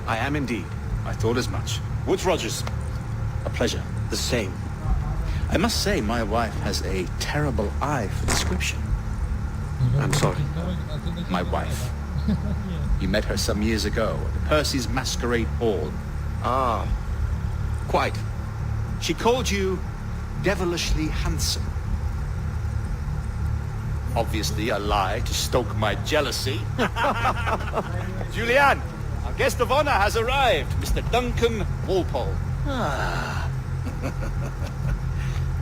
I am indeed. I thought as much. Woods Rogers. A pleasure. The same. I must say, my wife has a terrible eye for description. I'm sorry. My wife. You met her some years ago at the Percy's Masquerade Ball. Ah, quite. She called you devilishly handsome. Obviously a lie to stoke my jealousy. Julianne, our guest of honor has arrived, Mr. Duncan Walpole. Ah.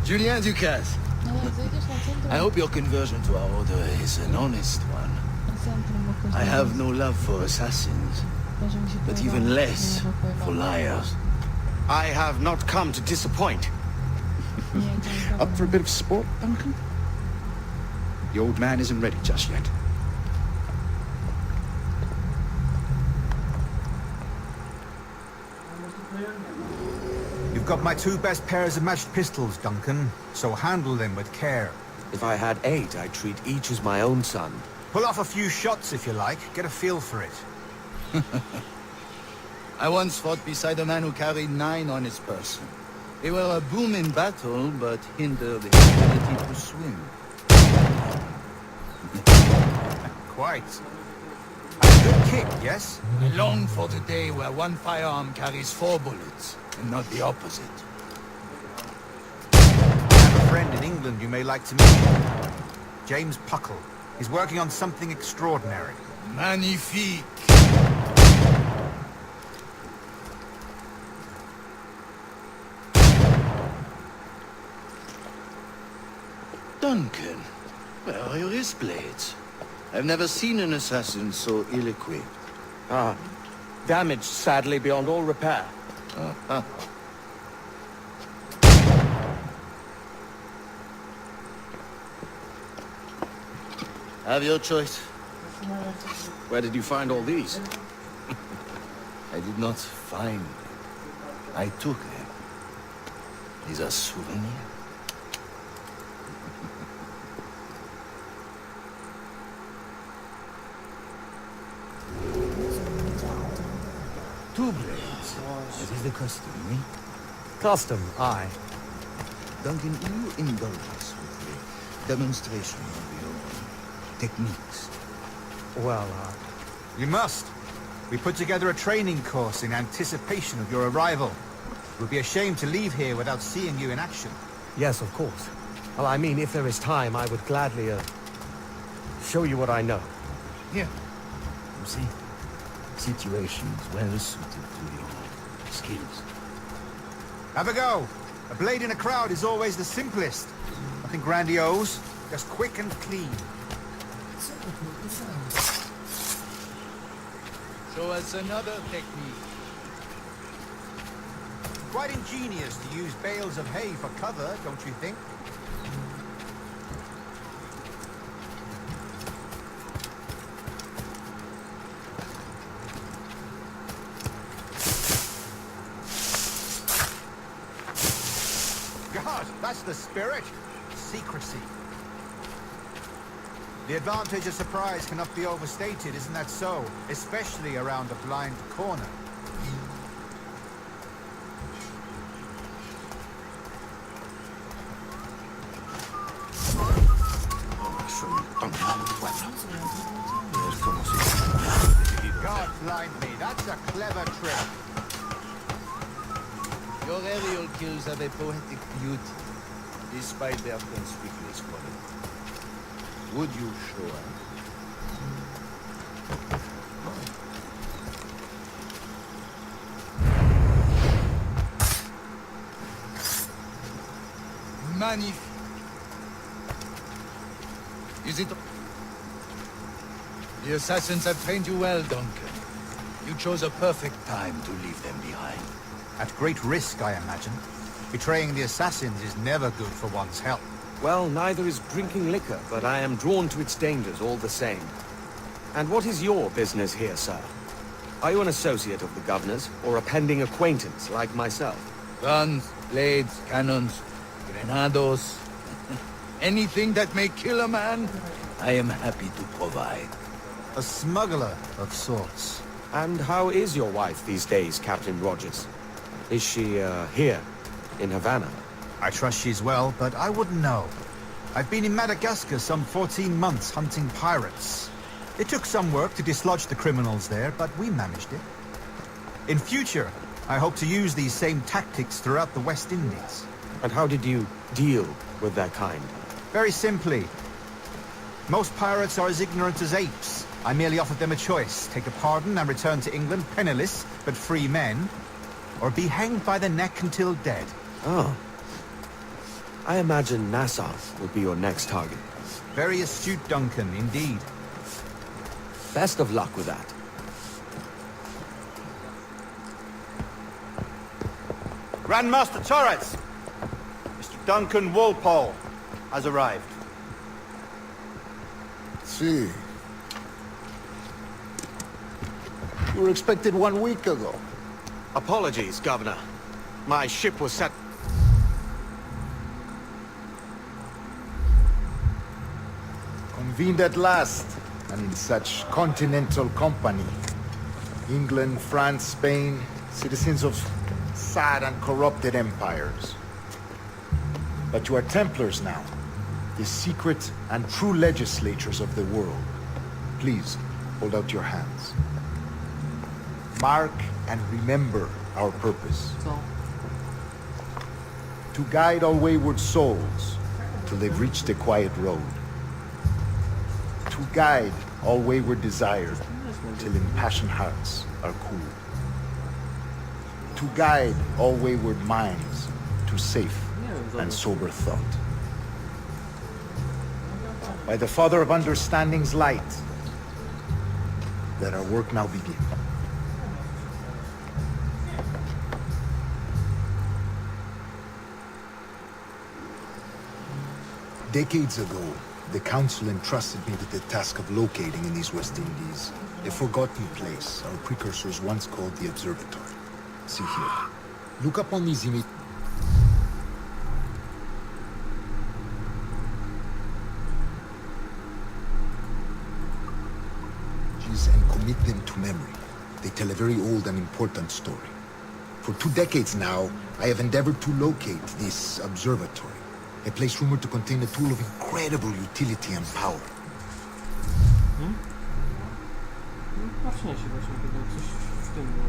Julien Ducasse. I hope your conversion to our order is an honest one. I have no love for assassins, but even less for liars. I have not come to disappoint. Up for a bit of sport, Duncan? The old man isn't ready just yet. You've got my 2 best pairs of matched pistols, Duncan, so handle them with care. If I had 8, I'd treat each as my own son. Pull off a few shots if you like, get a feel for it. I once fought beside a man who carried 9 on his person. They were a boom in battle, but hindered his ability to swim. Quite. A good kick, yes? I long for the day where one firearm carries 4 bullets, and not the opposite. I have a friend in England you may like to meet. James Puckle. He's working on something extraordinary. Magnifique! Duncan, where are your wrist blades? I've never seen an assassin so ill-equipped. Ah, damaged sadly beyond all repair. Have your choice. Where did you find all these? I did not find them. I took them. These are souvenirs. Two blades. That is the custom, eh? Custom, aye. Duncan, will you indulge us with a demonstration of your techniques? Well, You must. We put together a training course in anticipation of your arrival. We'd be ashamed to leave here without seeing you in action. yes, of course. Well, I mean, if there is time, I would gladly, show you what I know. Here. You see? Situations well suited to your skills. Have a go. A blade in a crowd is always the simplest. Nothing grandiose, just quick and clean. Show us another technique. Quite ingenious to use bales of hay for cover, don't you think? God, that's the spirit. Secrecy. The advantage of surprise cannot be overstated, isn't that so? Especially around a blind corner. God blind me, that's a clever trick. Your aerial kills have a poetic beauty, despite their conspicuous quality. Would you show us? Magnifique. Is it... The assassins have trained you well, Duncan. You chose a perfect time to leave them behind. At great risk, I imagine. Betraying the assassins is never good for one's health. Well, neither is drinking liquor, but I am drawn to its dangers all the same. And what is your business here, sir? Are you an associate of the governor's, or a pending acquaintance like myself? Guns, blades, cannons, grenados. Anything that may kill a man, I am happy to provide. A smuggler of sorts. And how is your wife these days, Captain Rogers? Is she, here, in Havana? I trust she's well, but I wouldn't know. I've been in Madagascar some 14 months hunting pirates. It took some work to dislodge the criminals there, but we managed it. In future, I hope to use these same tactics throughout the West Indies. And how did you deal with their kind? Very simply. Most pirates are as ignorant as apes. I merely offered them a choice. Take a pardon and return to England penniless, but free men, or be hanged by the neck until dead. Oh. I imagine Nassau will be your next target. Very astute, Duncan, indeed. Best of luck with that. Grandmaster Torres! Mr. Duncan Walpole has arrived. See. You were expected 1 week ago. Apologies, Governor. My ship was set... Convened at last, and in such continental company. England, France, Spain, citizens of sad and corrupted empires. But you are Templars now, the secret and true legislators of the world. Please, hold out your hands. Mark and remember our purpose. To guide all wayward souls till they've reached the quiet road. To guide all wayward desires till impassioned hearts are cooled. To guide all wayward minds to safe and sober thought. By the Father of Understanding's light, let our work now begin. Decades ago, the Council entrusted me with the task of locating in these West Indies a forgotten place our precursors once called the Observatory. See here. Look upon these images and commit them to memory. They tell a very old and important story. For 2 decades now, I have endeavored to locate this observatory, a place rumored to contain a tool of incredible utility and power. Patrzcie się właśnie, kiedy coś w tym było.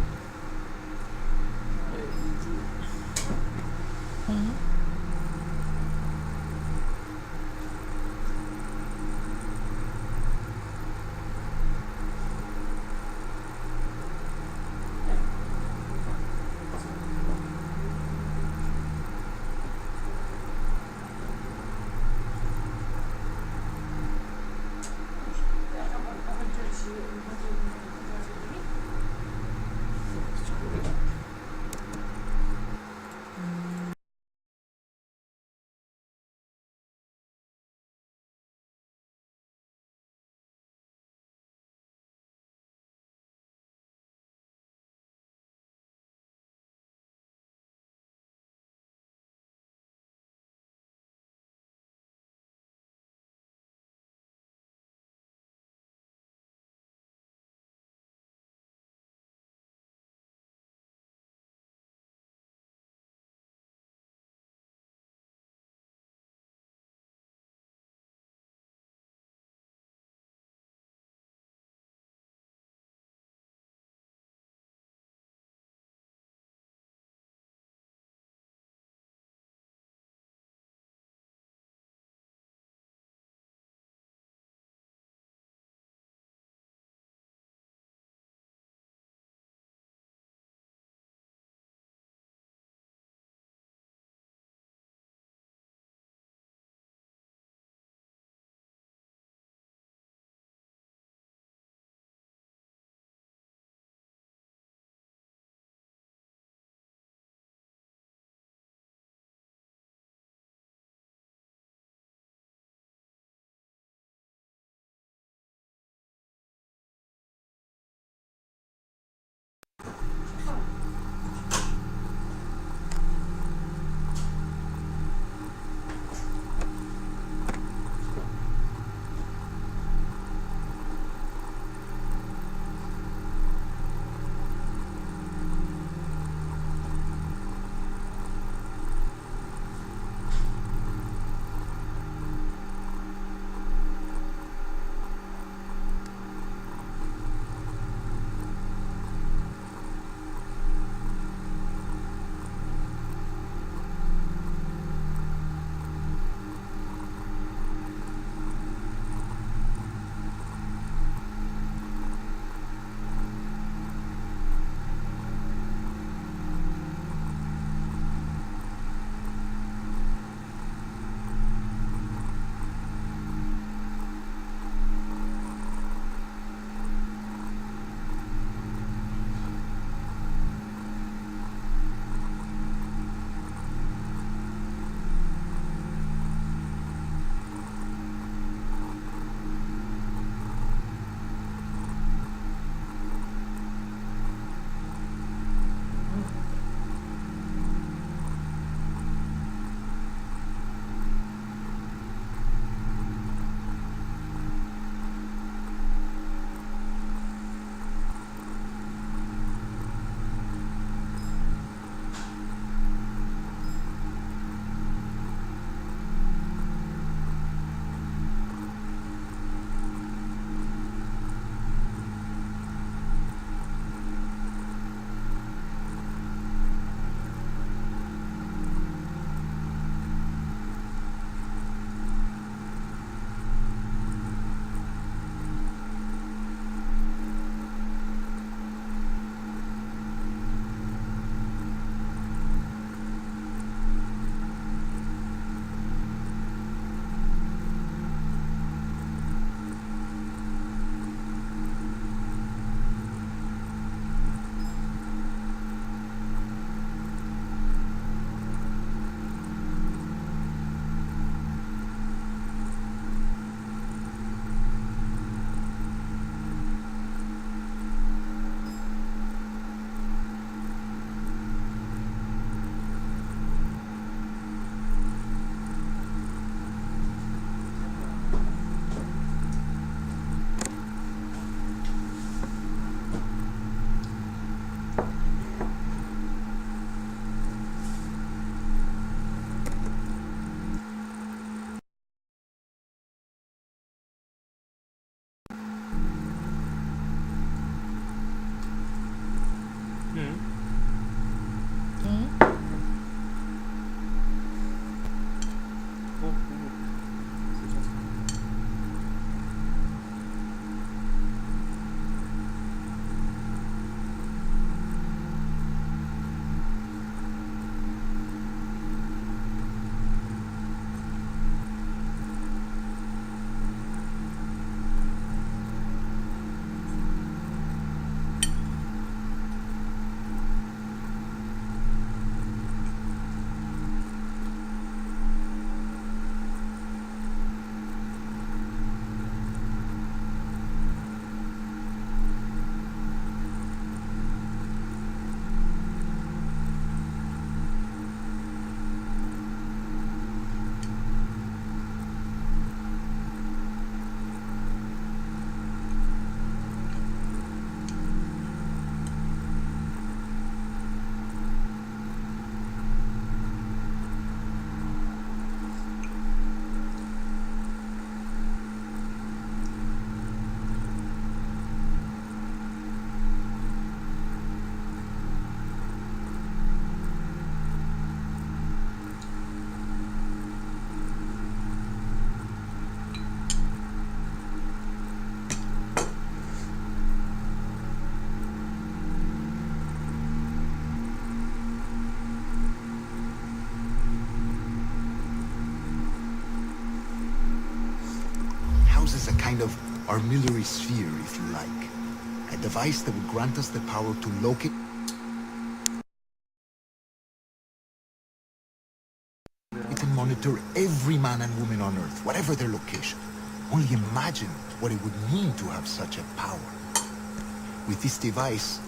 kind of armillary sphere, if you like. A device that would grant us the power to locate... We can monitor every man and woman on Earth, whatever their location. Only imagine what it would mean to have such a power. With this device,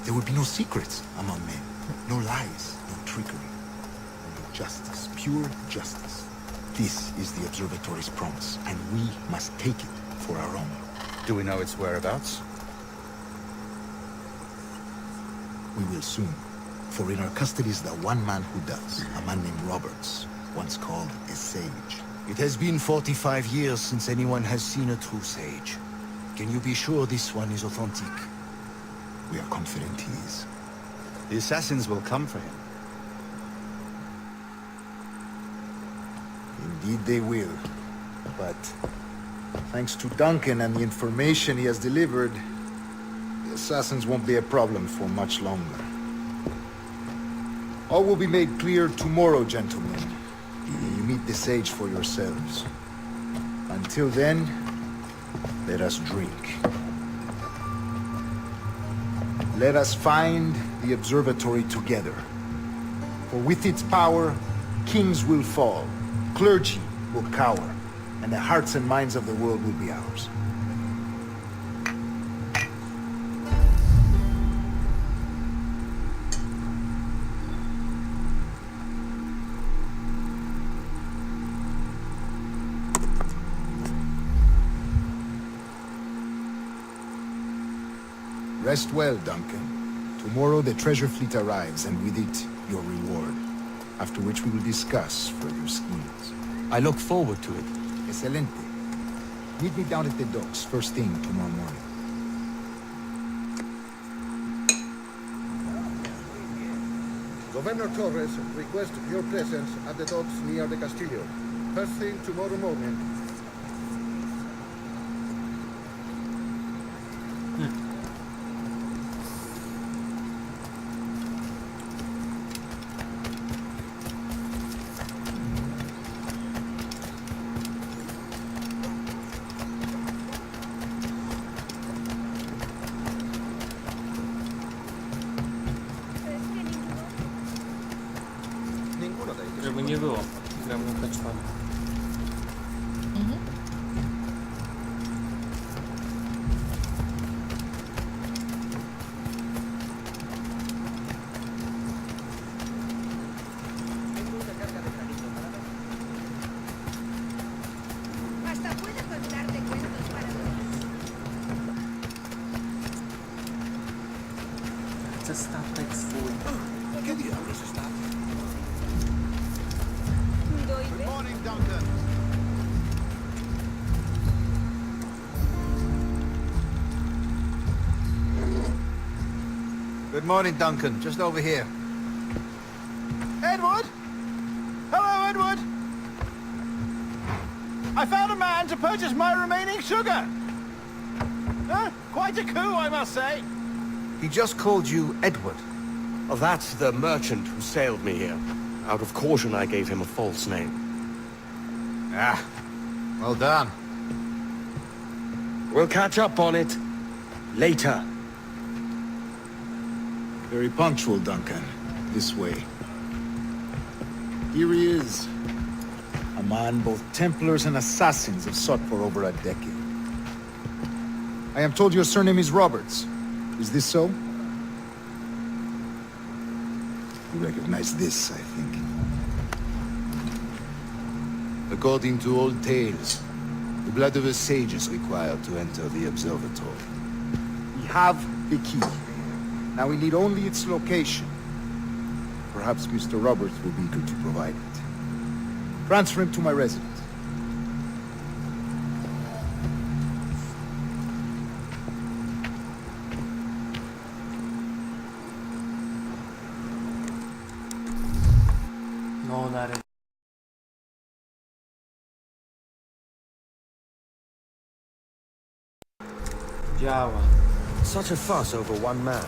there would be no secrets among men. No lies, no trickery. Only justice, pure justice. This is the observatory's promise, and we must take it for our own. Do we know its whereabouts? We will soon. For in our custody is the one man who does, a man named Roberts, once called a sage. It has been 45 years since anyone has seen a true sage. Can you be sure this one is authentic? We are confident he is. The assassins will come for him. Indeed they will. But thanks to Duncan and the information he has delivered, the assassins won't be a problem for much longer. All will be made clear tomorrow, gentlemen. You meet the sage for yourselves. Until then, let us drink. Let us find the observatory together. For with its power, kings will fall, clergy will cower, and the hearts and minds of the world will be ours. Rest well, Duncan. Tomorrow the treasure fleet arrives, and with it, your reward. After which we will discuss further schemes. I look forward to it. Excelente. Meet me down at the docks first thing tomorrow morning. Governor Torres requests your presence at the docks near the Castillo. First thing tomorrow morning. Żeby nie było. Gram na P4. Hasta puedo contarte cuentos para todos. Chcę statek swój. ¿Qué diablos está? Good morning, Duncan. Good morning, Duncan. Just over here. Edward? Hello, Edward. I found a man to purchase my remaining sugar. Quite a coup, I must say. He just called you Edward. Oh, that's the merchant who sailed me here. Out of caution, I gave him a false name. Ah, well done. We'll catch up on it later. Very punctual, Duncan. This way. Here he is. A man both Templars and Assassins have sought for over a decade. I am told your surname is Roberts. Is this so? You recognize this, I think. According to old tales, the blood of a sage is required to enter the observatory. We have the key. Now we need only its location. Perhaps Mr. Roberts will be eager to provide it. Transfer him to my residence. No, nareszcie. Działa. Such a fuss over one man.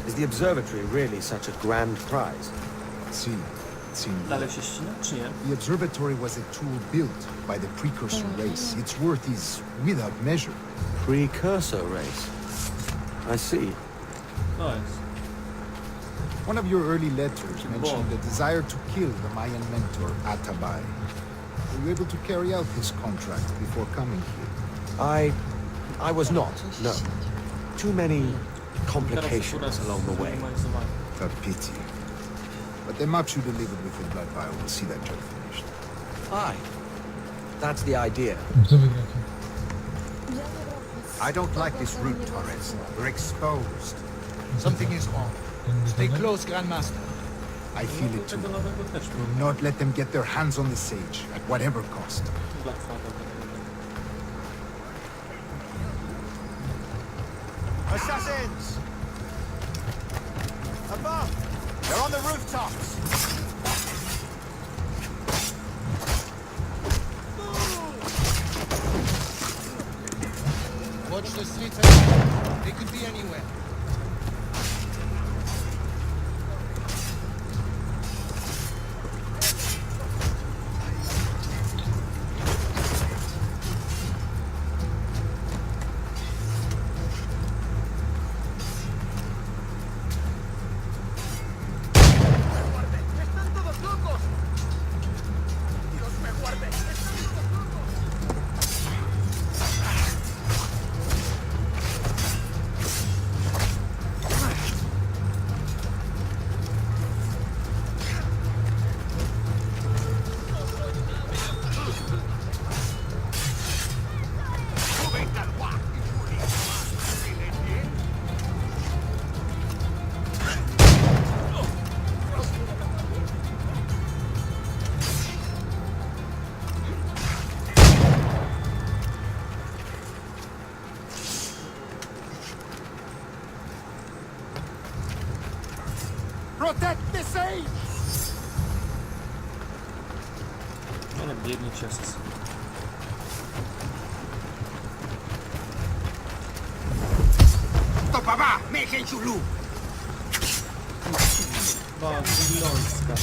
Is the observatory really such a grand prize? See, Dalej się ścina, czy nie? The observatory was a tool built by the precursor race. Its worth is without measure. Precursor race. I see. To jest. One of your early letters mentioned the desire to kill the Mayan mentor, Atabay. Were you able to carry out this contract before coming here? I was not, no. Too many complications along the way. A pity. But the maps you delivered with the blood vial will see that job finished. Aye. That's the idea. Co wygracie? I don't like this route, Torres. We're exposed. Something is wrong. Stay close, Grandmaster. I feel it too. Tego nowego też Will not let them get their hands on the sage, at whatever cost. Black Flag. Assassins! Above! They're on the rooftops! Watch the streets ahead. They could be anywhere. Protect the sage! Ale biegnie ciast. To baba! Mehen chulu! Bazylońska.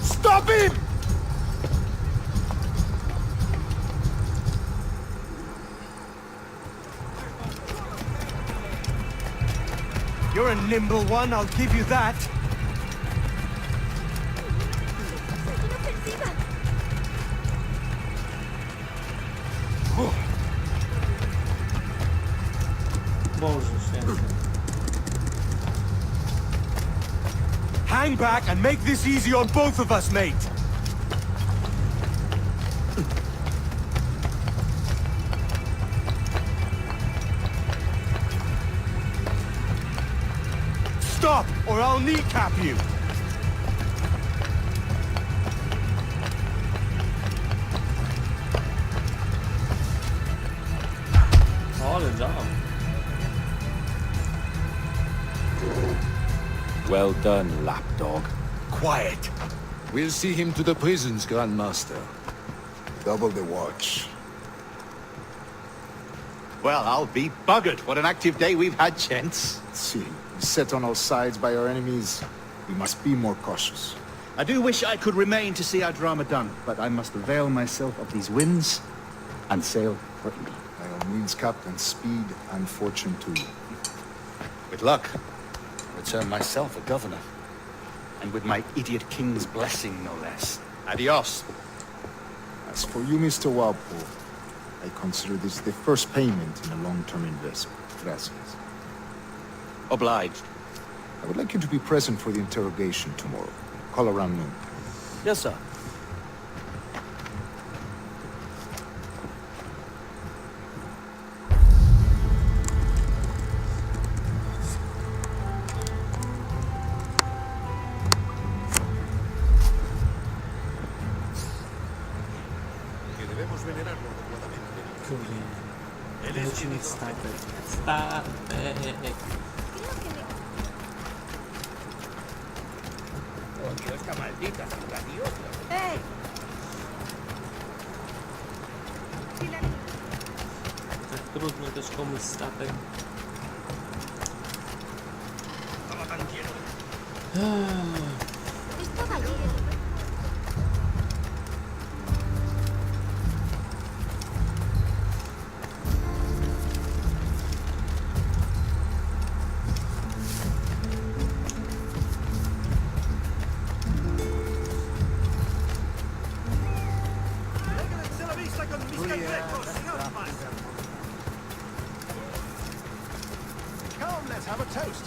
Stop him! You're a nimble one, I'll give you that. Boże święty. Hang back and make this easy on both of us, mate. Stop, or I'll kneecap you. Ale jam. Well done, lapdog. Quiet. We'll see him to the prisons, Grandmaster. Double the watch. Well, I'll be buggered. What an active day we've had, gents. Let's see. Set on all sides by our enemies, we must be more cautious. I do wish I could remain to see our drama done, but I must avail myself of these winds and sail for England. By all means, Captain, speed and fortune to you. With luck, I'll return myself a governor. And with my idiot king's blessing, no less. Adios. As for you, Mr. Walpole, I consider this the first payment in a long-term investment. Gracias. Obliged. I would like you to be present for the interrogation tomorrow. Call around noon. Yes, sir. Statek. Statek. Odio esta maldita ciudad y odio. ¡Ey! Tak trudno też komuś statek. Estaba allí. Come, let's have a toast.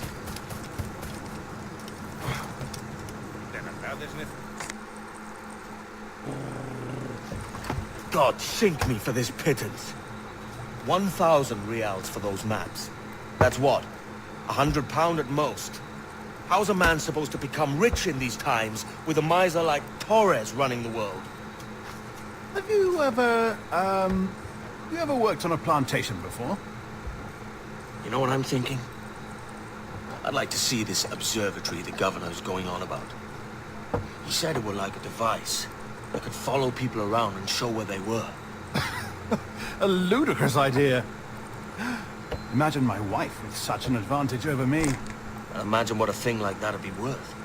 God sink me for this pittance. 1,000 reals for those maps. That's what? £100 at most. How's a man supposed to become rich in these times with a miser like Torres running the world? Have you ever worked on a plantation before? You know what I'm thinking? I'd like to see this observatory the governor's going on about. He said it were like a device that could follow people around and show where they were. A ludicrous idea. Imagine my wife with such an advantage over me. And imagine what a thing like that'd be worth.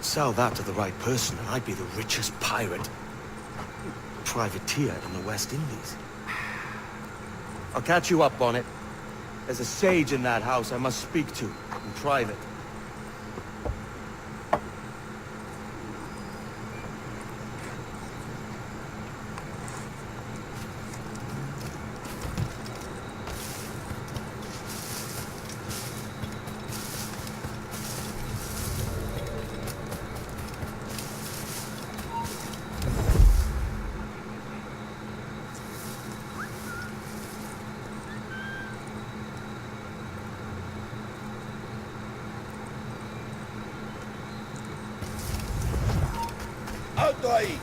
Sell that to the right person and I'd be the richest pirate, privateer in the West Indies. I'll catch you up on it. There's a sage in that house I must speak to in private. ¡Alto ahí!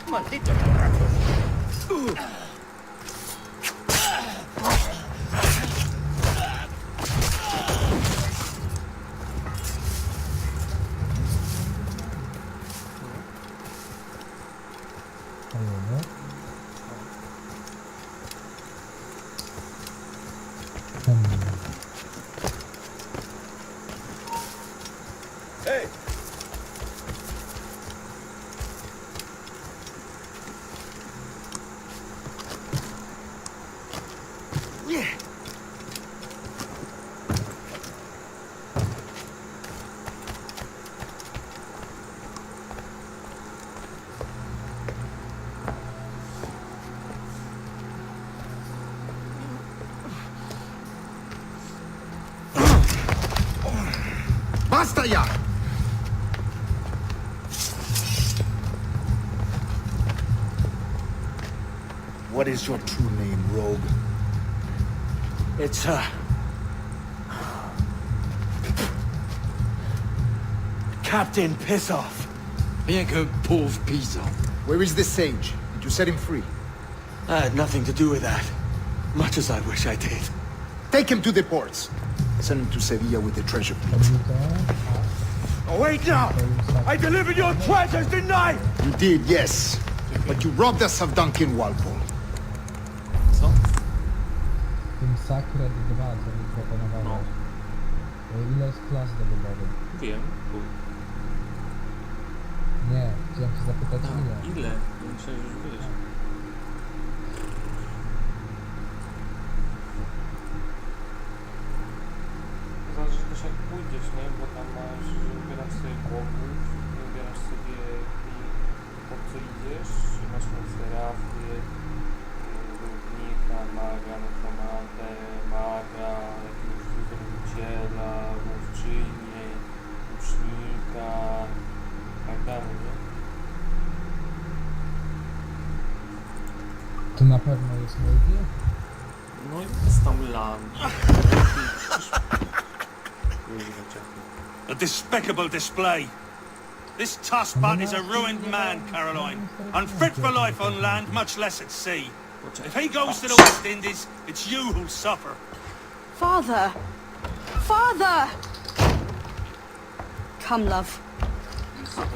Maldito borracho. ¡Hey! ¡Basta ya! What is your true name, rogue? It's, Captain Pissoff. Rien qu'un pauvre paysan. Where is the sage? Did you set him free? I had nothing to do with that. Much as I wish I did. Take him to the ports. Send him to Sevilla with the treasure plate. Oh, wait now! I delivered your treasures, didn't I? You did, yes. But you robbed us of Duncan Walpole. Co? Tym Sacred 2, co mi proponowałeś. Ile jest klas dobowych? Wiem. Nie, chciałem się zapytać ile. Ile? Myślałem, że już wiesz. Zależy też jak pójdziesz, nie? Bo tam masz masz serafy, równika, maga, nekromantę, maga, jakiegoś wyzwoliciela, łowczynię, łucznika, tak dalej, nie? To na pewno jest multi? No i jest tam LAN. A despicable display. This Tussbutt is a ruined man, Caroline. Unfit for life on land, much less at sea. If he goes to the West Indies, it's you who'll suffer. Father! Father! Come, love.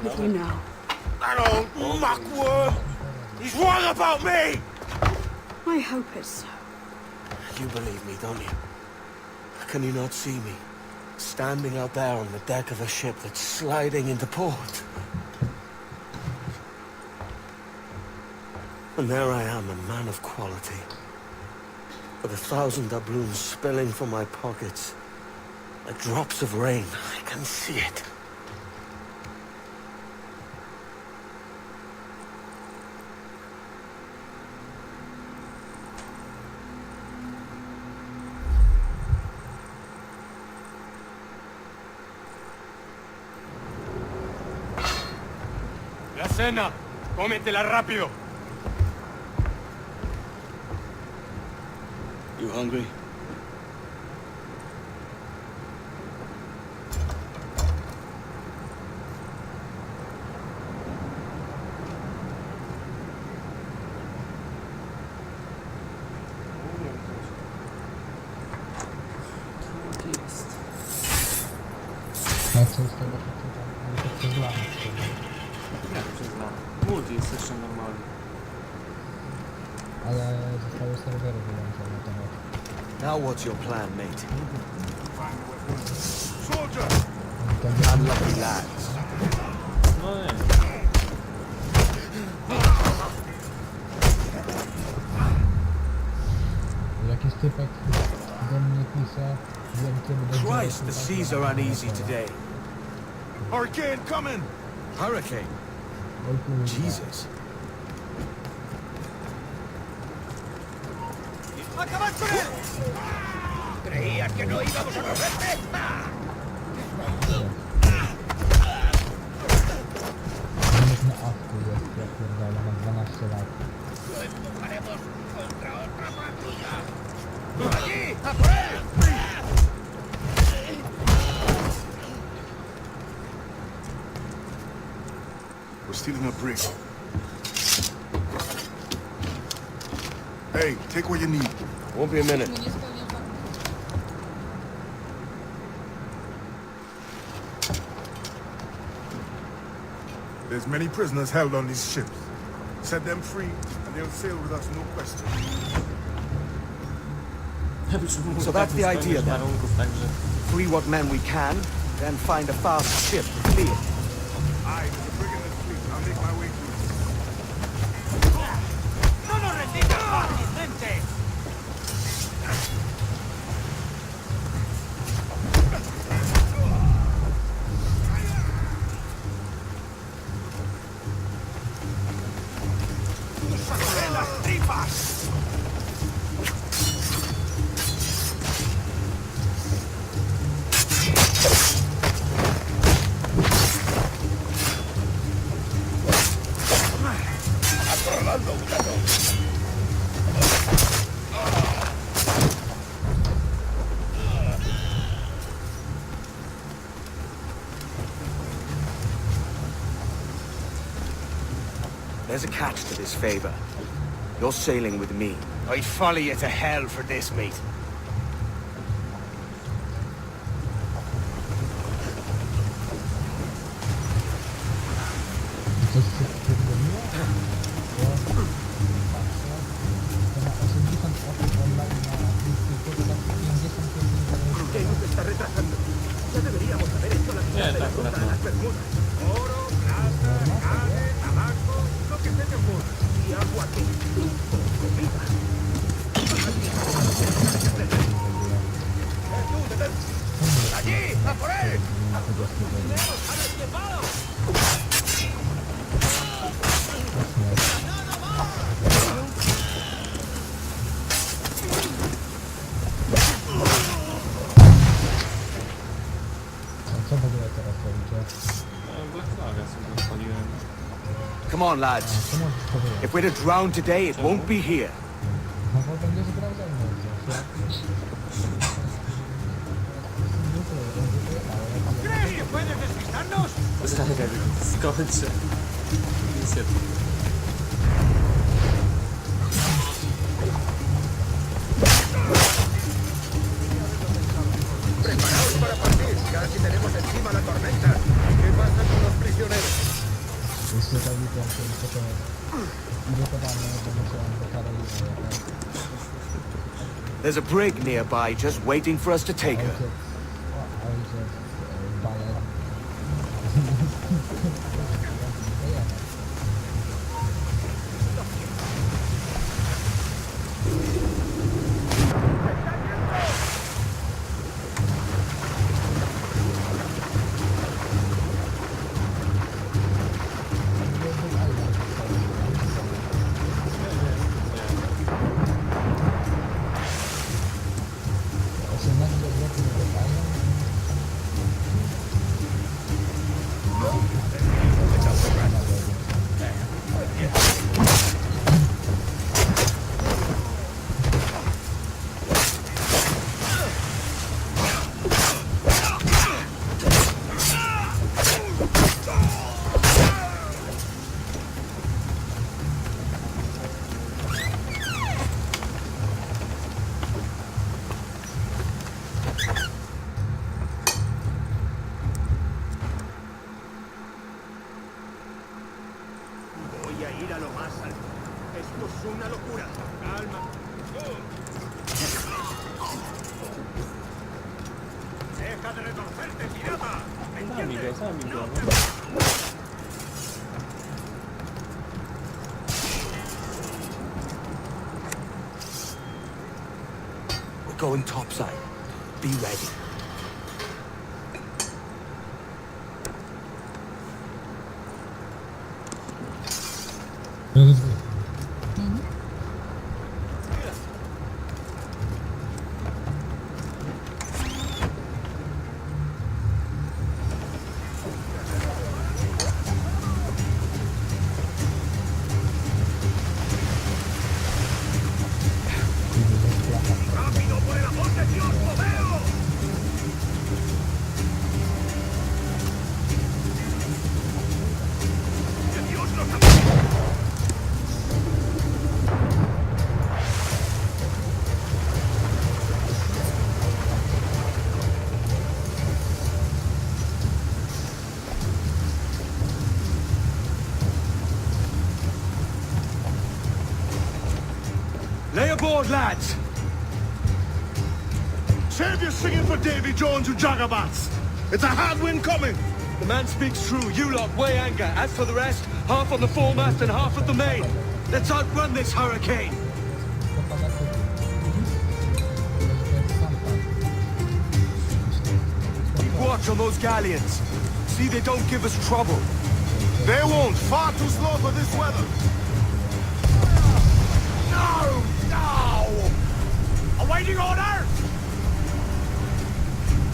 With you now. That old muckworm! He's wrong about me! I hope it's so. You believe me, don't you? Can you not see me? Standing out there on the deck of a ship that's sliding into port. And there I am, a man of quality. With 1,000 doubloons spilling from my pockets. Like drops of rain. I can see it. La cena! Cómetela rápido! You hungry? Jest. A co z tego, że to tam to przez lat? Jak przez LAN? Multi jest jeszcze normalny. Ale zostały serwery wyłączone temat. Now what's your plan, mate? Unlucky lads. No nie. Jakiś typek do mnie pisze, wiem kiedy będzie... Christ, the seas are uneasy today. Hurricane coming! Hurricane? Oj kurwa. Jesus. ¿Creías que no íbamos a cogerte? Nawet na awku jest, ja pierdolę, mam 12 lat. Lo empujaremos contra otra patrulla. ¡Allí! ¡A por él! We're stealing a brig. Hey, take what you need. Won't be a minute. There's many prisoners held on these ships. Set them free, and they'll sail with us, no question. So that's the idea then. Warunków, także... Free what men we can, then find a fast ship to clear. Aye, there's a brig in this fleet. I'll make my way through. ¡No nos rendiremos fácilmente! There's a catch to this favor. You're sailing with me. I'd follow you to hell for this, mate. Coś się spierdoliło? Bo patrzę, to ma 80 osób online na Instagramie, 50% Nie, tak akurat nie. ¡Allí! ¡A por él! na tego sklepowego. Come on, lads. To możesz to wyjąć. If we're to drown today, it won't be here. No bo będziesz grał ze mną gdzieś, jak? Zaraz skończę. Misję. Preparaos para partir, casi tenemos encima la tormenta. ¿Qué pasa con los prisioneros? Jeszcze tak mi to irytowane, bo musiałem do Karoliny jechać. There's a brig nearby just waiting for us to take her. Ojciec, balet. Voy a ir a lo más alto. Esto es una locura. Calma. Deja de retorcerte, pirata. Sami go, no. We're going topside. Be ready. ¡Rápido, por el amor de Dios, lo veo! ¡Que Dios nos Lay aboard, lads! Save your singing for Davy Jones, you jagabats! It's a hard wind coming! The man speaks true. You lot weigh anchor. As for the rest, half on the foremast and half at the main. Let's outrun this hurricane. Keep watch on those galleons. See they don't give us trouble. They won't. Far too slow for this weather. No! No! Awaiting order!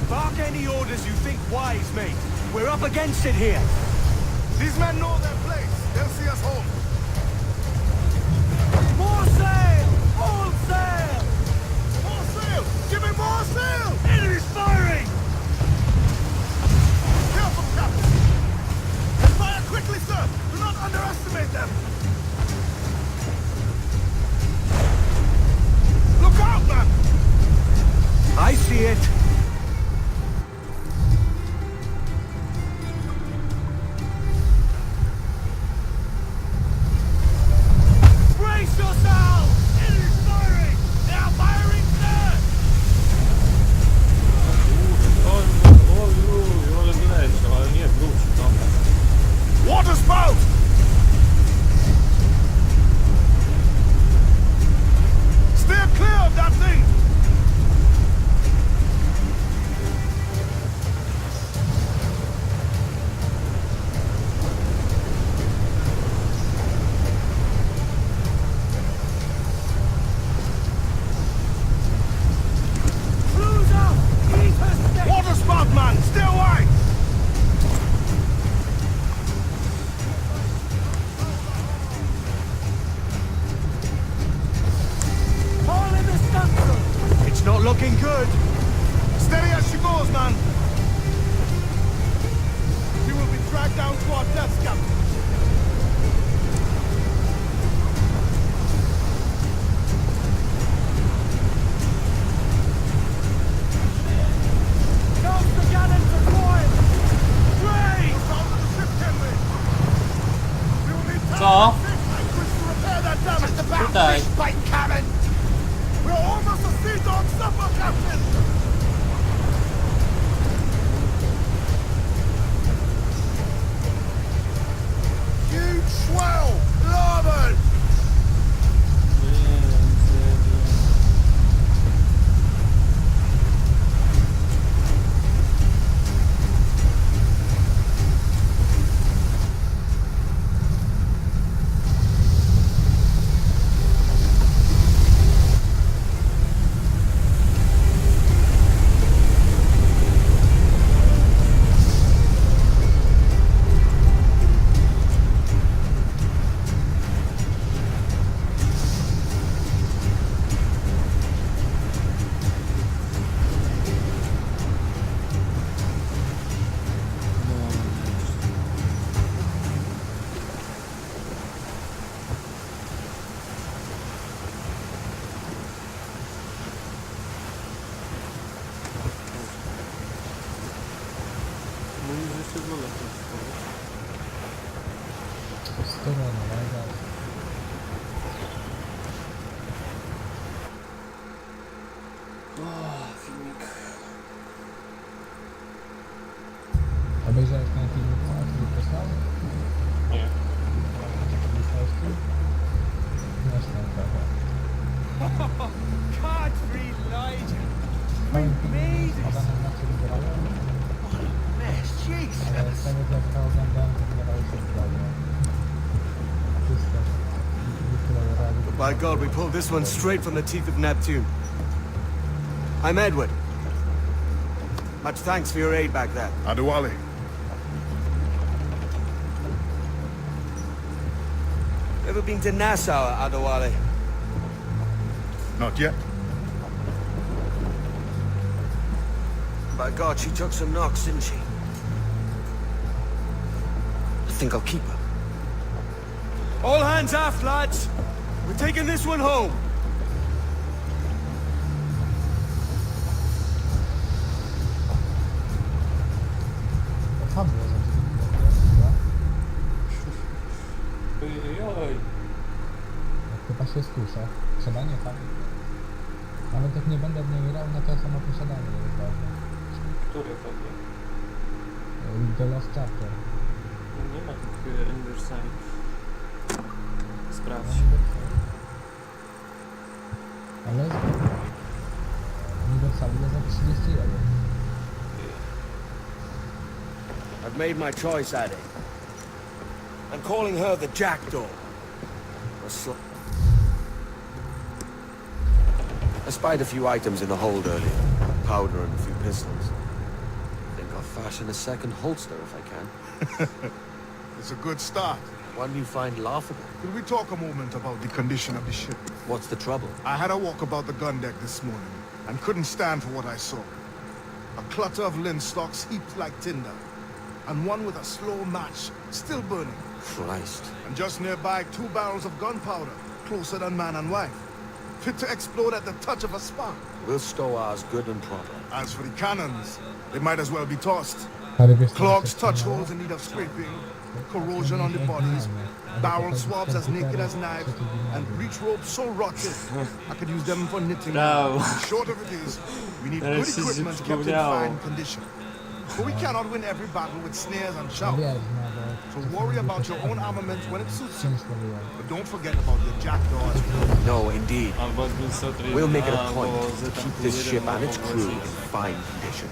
Bark any orders you think wise, mate. We're up against it here. These men know their place. They'll see us home. More sail! All sail! More sail! Give me more sail! Enemy's firing! Careful, Captain! And fire quickly, sir! Do not underestimate them! Look out, man! I see it. looking good. Steady as she goes, man. She will be dragged down to our death, Captain. Co? Tutaj. Huge swell! Larboard! Obejrzałeś ten film, który posłał? Nie. Zresztą trochę. God free Elijah! Powiem ci, że na znaczy wybrałem, Mess, Jesus! ale z tego co ja oglądałem, to wydawało się zdrowie. Wszystko. By God, we pulled this one straight from the teeth of Neptune. I'm Edward. Much thanks for your aid back there. Adewale. Ever been to Nassau, Adewale? Not yet. By God, she took some knocks, didn't she? I think I'll keep her. All hands aft, lads! We're taking this one home! Tam było za 9 Ojojoj. Chyba się skuszę. Posiadanie fajne. Nawet jak nie będę w niej grał, no to samo posiadanie jest ważne. Który pewnie? The Lost Chapter. Nie ma tych anniversary. Sprawdź. Ale jest uniwersalny jest za 31. I've made my choice, Addy. I'm calling her the Jackdaw. I spied a few items in the hold earlier. Powder and a few pistols. Think I'll fashion a second holster if I can. It's a good start. One you find laughable. Could we talk a moment about the condition of the ship? What's the trouble? I had a walk about the gun deck this morning and couldn't stand for what I saw. A clutter of linstocks heaped like tinder, and one with a slow match still burning. Christ. And just nearby, 2 barrels of gunpowder, closer than man and wife, fit to explode at the touch of a spark. We'll stow ours good and proper. As for the cannons, they might as well be tossed. Ale wiesz, co Clogs, się touch stało? holes in need of scraping, corrosion on the bodies, barrel swabs as naked as knives, and breech ropes so rotted I could use them for knitting. Bravo. Short of it is, we need Ale good się equipment kept in przypomniało. fine condition. But we cannot win every battle with snares and No shouts. wiesz, no bo... So worry about your own armament when it suits you. Ciężko było. But don't forget about your jackdaws. No, indeed. Albo administrator We'll make it a albo point to zetam keep this jeden ship and its albo crew weź in fine condition.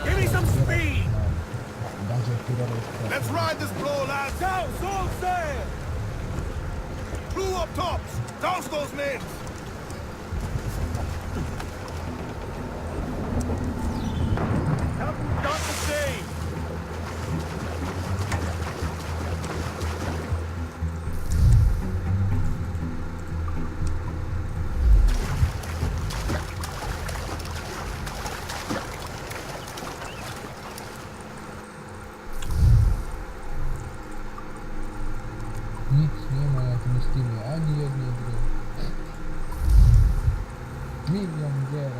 Give me some speed! która rozprawa. Let's ride this blow, lads! Out, all sail! Crew up tops! Douse those men! Captain got to sea! Nic nie ma na tym Steamie, ani jednej gry. Milion gier,